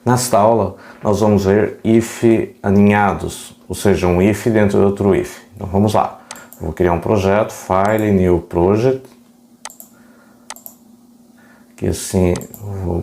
Nesta aula, nós vamos ver if aninhados, ou seja, um if dentro de outro if. Então vamos lá. Eu vou criar um projeto, File, New Project. Aqui assim, vou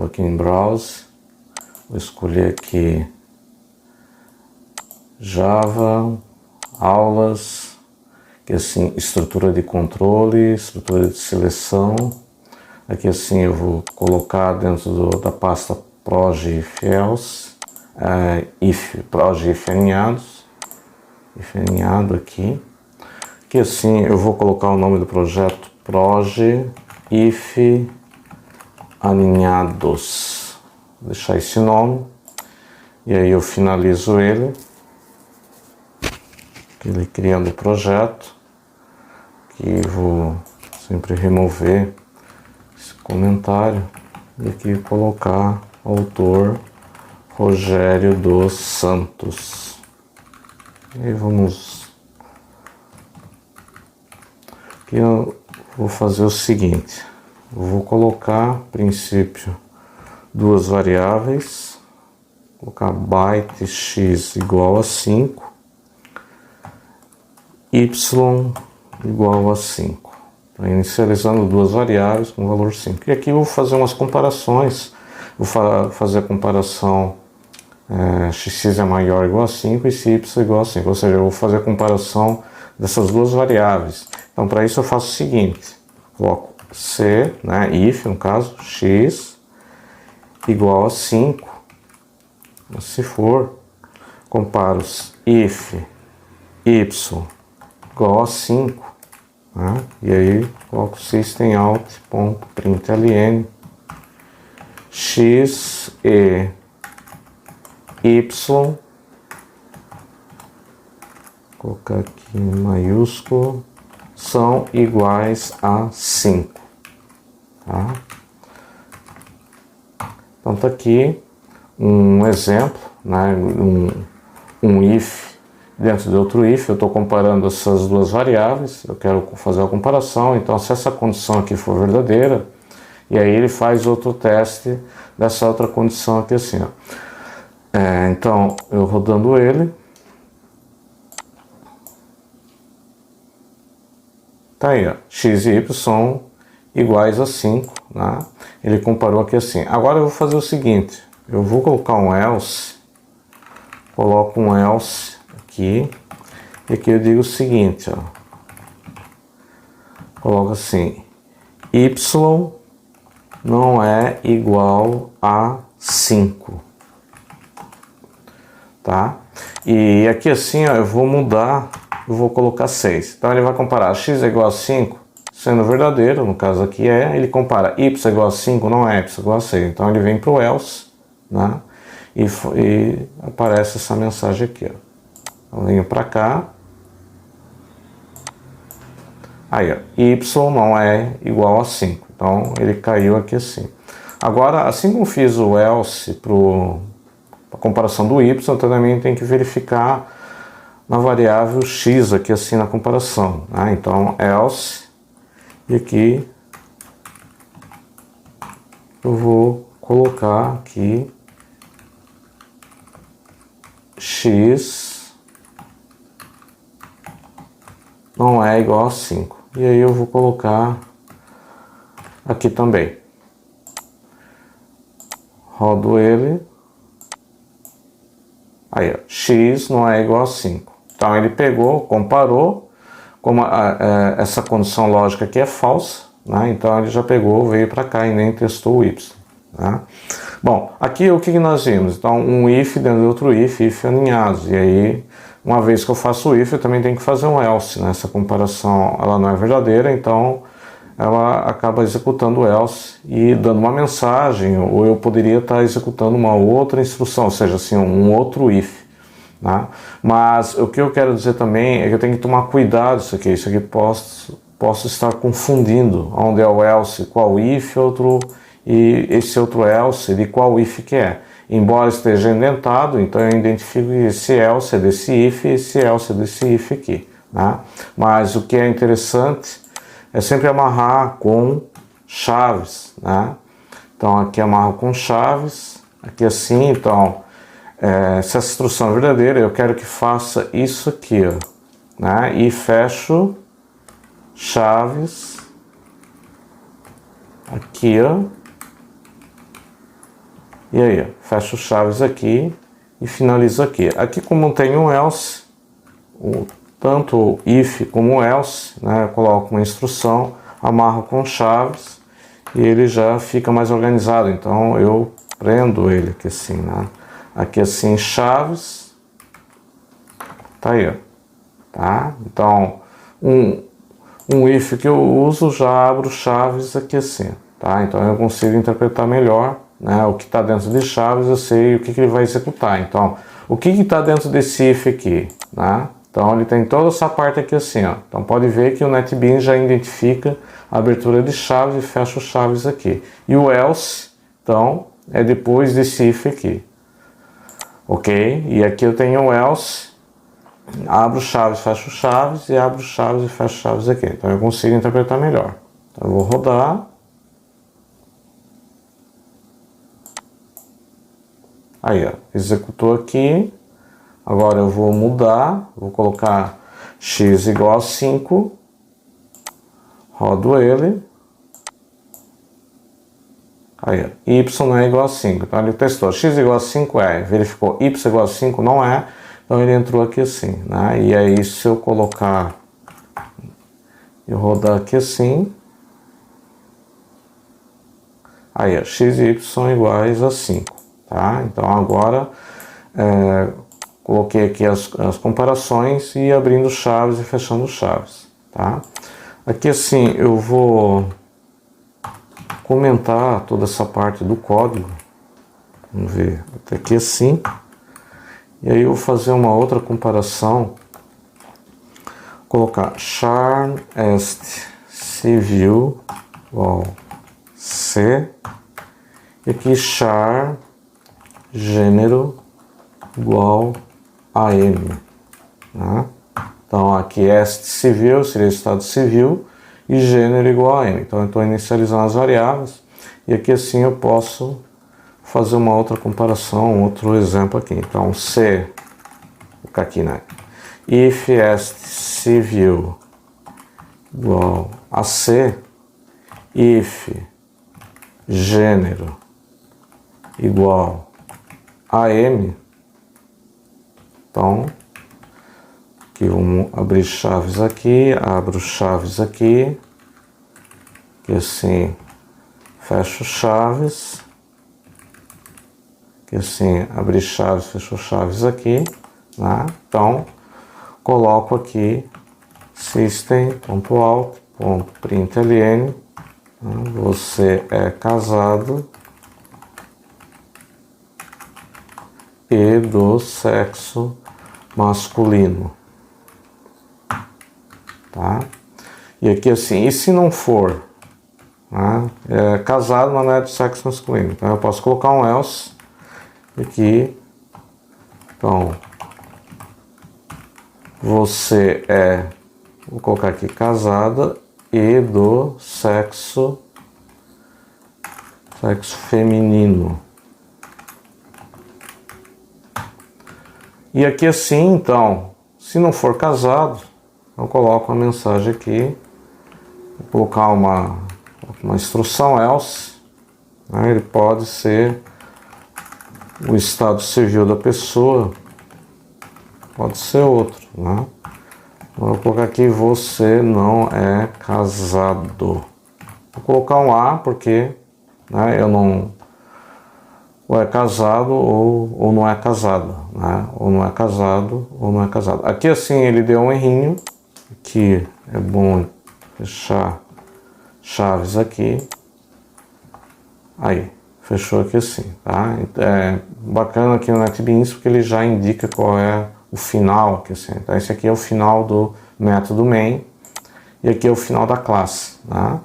aqui em Browse, vou escolher aqui Java, aulas, aqui assim, estrutura de controle, estrutura de seleção. Aqui assim eu vou colocar dentro da pasta proj if else, proj if aninhados, if aninhado aqui. Aqui assim eu vou colocar o nome do projeto proj if aninhados, vou deixar esse nome, e aí eu finalizo ele criando o projeto, que vou sempre remover esse comentário e aqui colocar autor Rogério dos Santos. E vamos aqui, eu vou fazer o seguinte, eu vou colocar a princípio duas variáveis, colocar byte x igual a 5, y igual a 5. Então, inicializando duas variáveis com valor 5. E aqui eu vou fazer umas comparações. Vou fazer a comparação x é maior ou igual a 5 e se y é igual a 5. Ou seja, eu vou fazer a comparação dessas duas variáveis. Então, para isso eu faço o seguinte. Coloco se, if, no caso, x igual a 5. Mas se for, comparo if y igual a 5, e aí coloco systemout.println x e y, colocar aqui em maiúsculo, são iguais a 5, tá? Então tá aqui um exemplo, um if dentro de outro if. Eu estou comparando essas duas variáveis, eu quero fazer a comparação. Então, se essa condição aqui for verdadeira, e aí ele faz outro teste dessa outra condição aqui assim, ó. Então, eu rodando ele, tá aí, ó, x e y são iguais a 5, né? Ele comparou aqui assim. Agora eu vou fazer o seguinte, eu vou colocar um else, coloco um else aqui, e aqui eu digo o seguinte, ó, coloco assim, y não é igual a 5, tá? E aqui assim, ó, eu vou mudar, eu vou colocar 6. Então ele vai comparar x é igual a 5, sendo verdadeiro, no caso aqui ele compara y é igual a 5, não é y é igual a 6. Então ele vem para o else, né? E aparece essa mensagem aqui, ó. Eu venho para cá, aí ó, y não é igual a 5, então ele caiu aqui assim. Agora, assim como fiz o else para a comparação do y, eu também tenho que verificar na variável x aqui assim na comparação, né? Então else, e aqui eu vou colocar aqui x não é igual a 5. E aí eu vou colocar aqui também. Rodo ele. Aí, ó, x não é igual a 5. Então ele pegou, comparou, como essa condição lógica aqui é falsa, né? Então ele já pegou, veio para cá e nem testou o y, né? Bom, aqui o que nós vimos? Então um if dentro de outro if aninhados. E aí, uma vez que eu faço o if, eu também tenho que fazer um else, né? Essa comparação ela não é verdadeira, então ela acaba executando o else e dando uma mensagem, ou eu poderia estar executando uma outra instrução, ou seja, assim, um outro if, né? Mas o que eu quero dizer também é que eu tenho que tomar cuidado isso aqui posso estar confundindo onde é o else, qual if, e esse outro else de qual if que é. Embora esteja indentado, então eu identifico que esse else é desse if e esse else é desse if aqui, né? Mas o que é interessante é sempre amarrar com chaves, né? Então aqui amarro com chaves, aqui assim, então, se essa instrução é verdadeira, eu quero que faça isso aqui, ó, né? E fecho chaves aqui, ó. E aí, ó, fecho chaves aqui e finalizo aqui. Aqui, como tem um else, tanto o if como o else, né, eu coloco uma instrução, amarro com chaves e ele já fica mais organizado. Então eu prendo ele aqui assim, né? Aqui assim, chaves, tá aí, ó, tá? Então um if que eu uso, já abro chaves aqui assim, tá? Então eu consigo interpretar melhor, né, o que está dentro de chaves, eu sei o que ele vai executar. Então, o que está dentro desse if aqui, né? Então ele tem toda essa parte aqui assim, ó. Então pode ver que o NetBeans já identifica a abertura de chaves e fecha chaves aqui. E o else, então, é depois desse if aqui. Ok? E aqui eu tenho o else, abro chaves, fecho chaves, e abro chaves e fecho chaves aqui. Então eu consigo interpretar melhor. Então eu vou rodar. Aí, ó, executou aqui. Agora eu vou mudar, vou colocar x igual a 5, rodo ele. Aí, ó, y não é igual a 5, então ele testou, x igual a 5 verificou, y igual a 5 não é, então ele entrou aqui assim, né? E aí se eu colocar, eu rodar aqui assim, aí, ó, x e y iguais a 5, tá? Então agora, coloquei aqui as comparações e abrindo chaves e fechando chaves, tá? Aqui assim eu vou comentar toda essa parte do código, vamos ver, até aqui assim, e aí eu vou fazer uma outra comparação, colocar char est civil igual c, e aqui char gênero igual a m, né? Então aqui est civil seria estado civil e gênero igual a m. Então eu estou inicializando as variáveis e aqui assim eu posso fazer uma outra comparação, outro exemplo aqui. Então c, vou colocar aqui, né? If est civil igual a c, if gênero igual a m. Então, aqui vamos abrir chaves aqui, abro chaves aqui, que assim, fecho chaves, que assim, abrir chaves, fecho chaves aqui, né? Então, coloco aqui system.out.println, né? Você é casado e do sexo masculino, tá? E aqui assim, e se não for, né, casado, mas não é do sexo masculino, então eu posso colocar um else aqui. Então você é, vou colocar aqui casada e do sexo feminino. E aqui assim, então, se não for casado, eu coloco uma mensagem aqui, vou colocar uma instrução else, né? Ele pode ser o estado civil da pessoa, pode ser outro, né? Então, eu vou colocar aqui, você não é casado. Vou colocar um A porque, né, eu não... ou é casado ou não é casado, né? Ou não é casado ou não é casado. Aqui assim ele deu um errinho, que é bom fechar chaves aqui. Aí, fechou aqui assim, tá? É bacana aqui no NetBeans porque ele já indica qual é o final aqui assim. Então esse aqui é o final do método main e aqui é o final da classe, tá?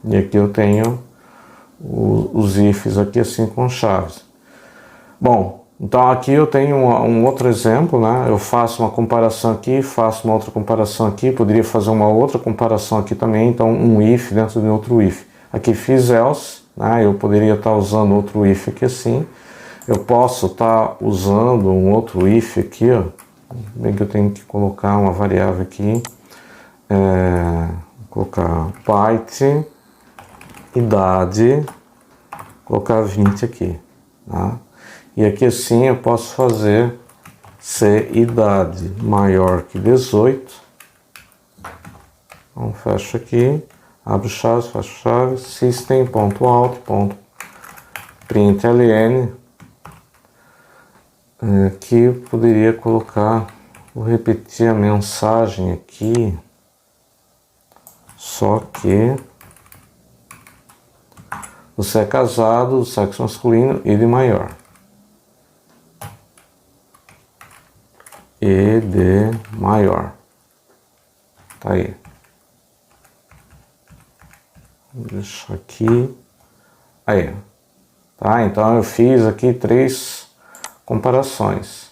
E aqui eu tenho os ifs aqui assim com chaves. Bom, então aqui eu tenho um outro exemplo, né? Eu faço uma comparação aqui, faço uma outra comparação aqui, poderia fazer uma outra comparação aqui também, então um if dentro de outro if. Aqui fiz else, né? Eu poderia estar usando outro if aqui assim, eu posso estar usando um outro if aqui, ó. Bem que eu tenho que colocar uma variável aqui, vou colocar byte, idade, colocar 20 aqui, tá? E aqui assim eu posso fazer se idade maior que 18, então fecho aqui, abro chaves, fecho chaves, system.out.println, aqui poderia colocar, vou repetir a mensagem aqui, só que você é casado, sexo masculino, ID maior. ID maior. Tá aí. Vou deixar aqui. Aí. Tá? Então eu fiz aqui 3 comparações.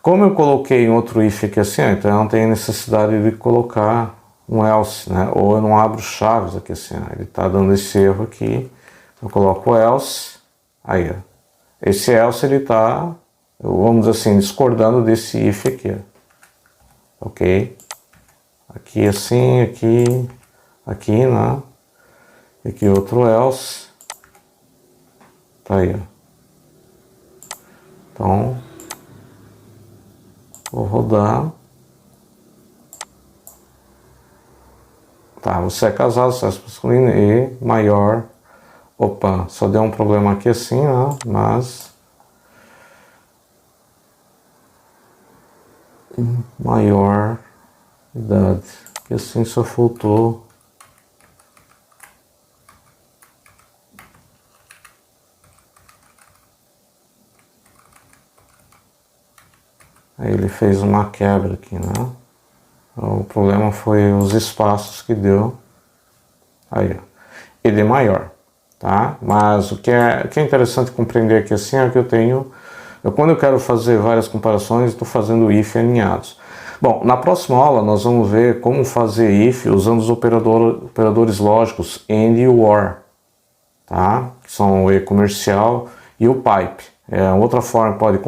Como eu coloquei em outro if aqui assim, então eu não tenho necessidade de colocar um else, né? Ou eu não abro chaves aqui assim, ele está dando esse erro aqui. Eu coloco else, aí, ó. Esse else ele está, vamos dizer assim, discordando desse if aqui, ó. Ok? Aqui assim, aqui, né? Aqui outro else, tá aí, ó. Então, vou rodar. Tá, você é casado, sexo masculino e maior. Opa, só deu um problema aqui assim, né? Mas maior idade. E assim só faltou. Aí ele fez uma quebra aqui, né? O problema foi os espaços que deu. Aí, ó. ID maior, tá? Mas o que é interessante compreender aqui assim é que quando eu quero fazer várias comparações, estou fazendo if alinhados. Bom, na próxima aula nós vamos ver como fazer if usando os operadores lógicos AND e OR, tá? Que são o e-comercial e o pipe. Outra forma que pode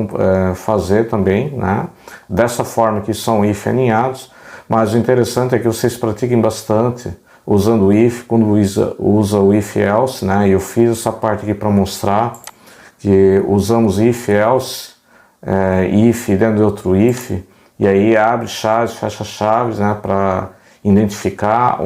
fazer também, né? Dessa forma que são if alinhados, mas o interessante é que vocês pratiquem bastante usando o if, quando usa o if else, né? Eu fiz essa parte aqui para mostrar que usamos if else, if dentro de outro if, e aí abre chaves, fecha chaves, né? Para identificar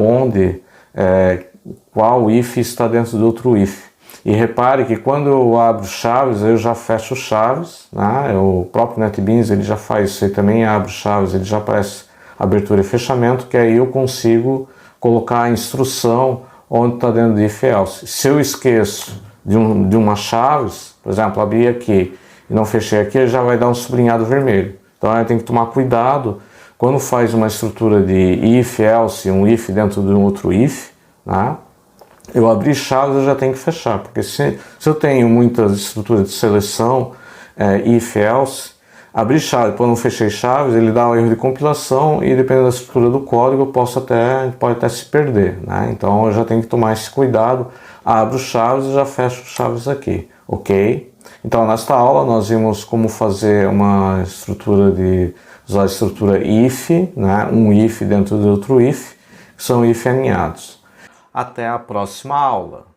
qual if está dentro de outro if. E repare que quando eu abro chaves, eu já fecho chaves, né? O próprio NetBeans ele já faz isso aí também, abre chaves, ele já aparece abertura e fechamento, que aí eu consigo colocar a instrução onde está dentro de if else. Se eu esqueço de uma chaves, por exemplo, abri aqui e não fechei aqui, ele já vai dar um sublinhado vermelho. Então eu tenho que tomar cuidado quando faz uma estrutura de if else, um if dentro de um outro if, né? Eu abri chaves, eu já tenho que fechar, porque se eu tenho muitas estruturas de seleção, if else, abrir chave, quando não fechei chaves, ele dá um erro de compilação e dependendo da estrutura do código, pode até se perder, né? Então eu já tenho que tomar esse cuidado, abro chaves e já fecho chaves aqui, ok? Então nesta aula nós vimos como fazer uma estrutura usar a estrutura if, né? Um if dentro de outro if, que são if alinhados. Até a próxima aula!